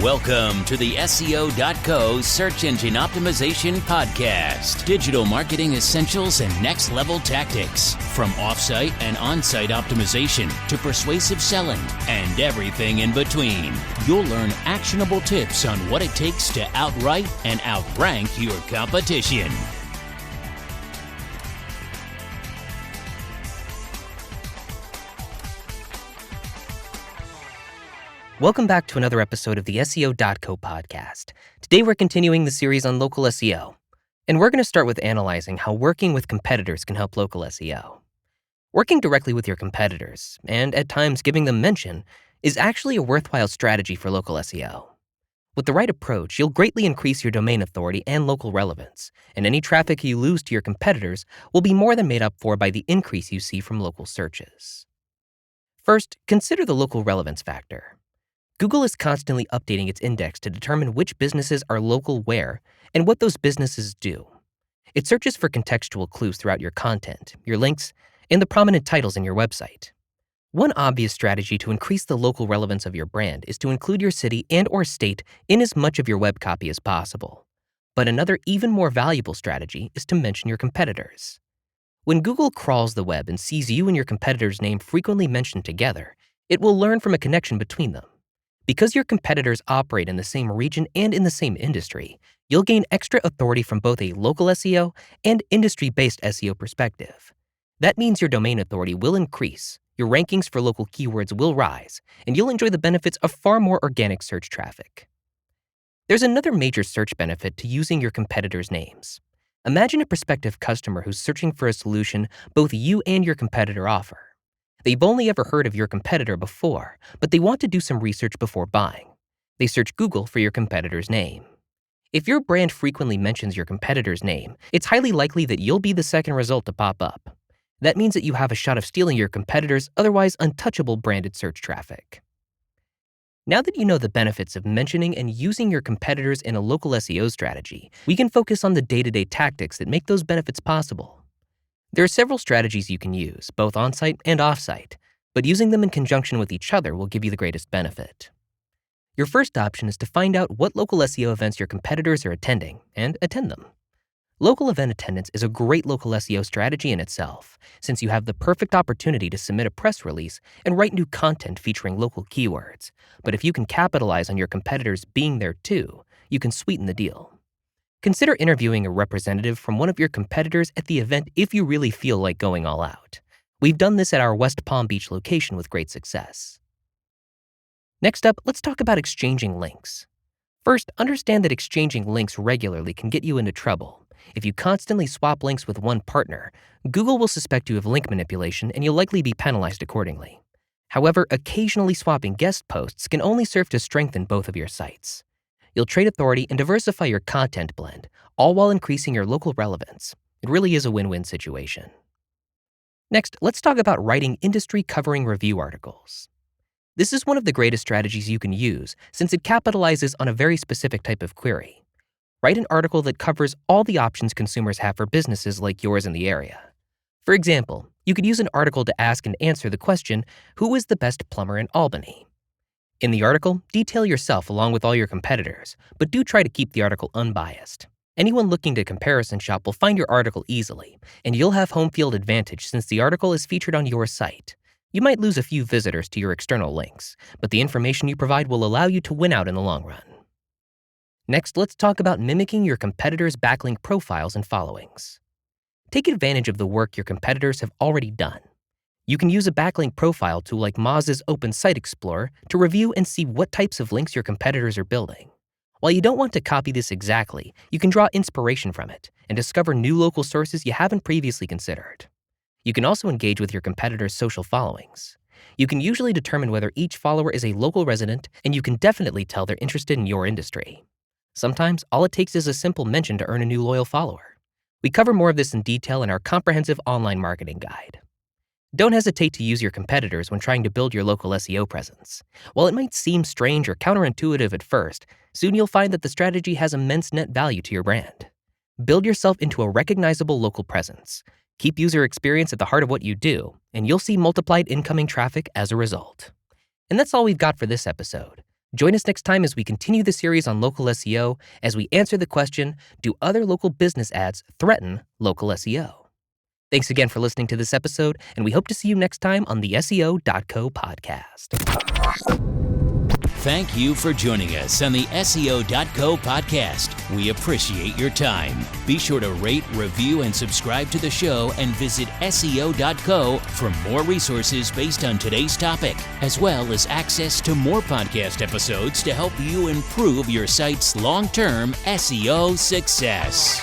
Welcome to the SEO.co Search Engine Optimization Podcast. Digital marketing essentials and next-level tactics. From off-site and on-site optimization to persuasive selling and everything in between. You'll learn actionable tips on what it takes to outright and outrank your competition. Welcome back to another episode of the SEO.co podcast. Today we're continuing the series on local SEO, and we're going to start with analyzing how working with competitors can help local SEO. Working directly with your competitors, and at times giving them mention, is actually a worthwhile strategy for local SEO. With the right approach, you'll greatly increase your domain authority and local relevance, and any traffic you lose to your competitors will be more than made up for by the increase you see from local searches. First, consider the local relevance factor. Google is constantly updating its index to determine which businesses are local where and what those businesses do. It searches for contextual clues throughout your content, your links, and the prominent titles in your website. One obvious strategy to increase the local relevance of your brand is to include your city and/or state in as much of your web copy as possible. But another even more valuable strategy is to mention your competitors. When Google crawls the web and sees you and your competitor's name frequently mentioned together, it will learn from a connection between them. Because your competitors operate in the same region and in the same industry, you'll gain extra authority from both a local SEO and industry-based SEO perspective. That means your domain authority will increase, your rankings for local keywords will rise, and you'll enjoy the benefits of far more organic search traffic. There's another major search benefit to using your competitors' names. Imagine a prospective customer who's searching for a solution both you and your competitor offer. They've only ever heard of your competitor before, but they want to do some research before buying. They search Google for your competitor's name. If your brand frequently mentions your competitor's name, it's highly likely that you'll be the second result to pop up. That means that you have a shot of stealing your competitor's otherwise untouchable branded search traffic. Now that you know the benefits of mentioning and using your competitors in a local SEO strategy, we can focus on the day-to-day tactics that make those benefits possible. There are several strategies you can use, both on-site and off-site, but using them in conjunction with each other will give you the greatest benefit. Your first option is to find out what local SEO events your competitors are attending and attend them. Local event attendance is a great local SEO strategy in itself, since you have the perfect opportunity to submit a press release and write new content featuring local keywords. But if you can capitalize on your competitors being there too, you can sweeten the deal. Consider interviewing a representative from one of your competitors at the event if you really feel like going all out. We've done this at our West Palm Beach location with great success. Next up, let's talk about exchanging links. First, understand that exchanging links regularly can get you into trouble. If you constantly swap links with one partner, Google will suspect you of link manipulation and you'll likely be penalized accordingly. However, occasionally swapping guest posts can only serve to strengthen both of your sites. You'll trade authority and diversify your content blend, all while increasing your local relevance. It really is a win-win situation. Next, let's talk about writing industry-covering review articles. This is one of the greatest strategies you can use since it capitalizes on a very specific type of query. Write an article that covers all the options consumers have for businesses like yours in the area. For example, you could use an article to ask and answer the question, "Who is the best plumber in Albany?" In the article, detail yourself along with all your competitors, but do try to keep the article unbiased. Anyone looking to comparison shop will find your article easily, and you'll have home field advantage since the article is featured on your site. You might lose a few visitors to your external links, but the information you provide will allow you to win out in the long run. Next, let's talk about mimicking your competitors' backlink profiles and followings. Take advantage of the work your competitors have already done. You can use a backlink profile tool like Moz's Open Site Explorer to review and see what types of links your competitors are building. While you don't want to copy this exactly, you can draw inspiration from it and discover new local sources you haven't previously considered. You can also engage with your competitors' social followings. You can usually determine whether each follower is a local resident, and you can definitely tell they're interested in your industry. Sometimes, all it takes is a simple mention to earn a new loyal follower. We cover more of this in detail in our comprehensive online marketing guide. Don't hesitate to use your competitors when trying to build your local SEO presence. While it might seem strange or counterintuitive at first, soon you'll find that the strategy has immense net value to your brand. Build yourself into a recognizable local presence. Keep user experience at the heart of what you do, and you'll see multiplied incoming traffic as a result. And that's all we've got for this episode. Join us next time as we continue the series on local SEO as we answer the question, do other local business ads threaten local SEO? Thanks again for listening to this episode, and we hope to see you next time on the SEO.co podcast. Thank you for joining us on the SEO.co podcast. We appreciate your time. Be sure to rate, review, and subscribe to the show, and visit SEO.co for more resources based on today's topic, as well as access to more podcast episodes to help you improve your site's long-term SEO success.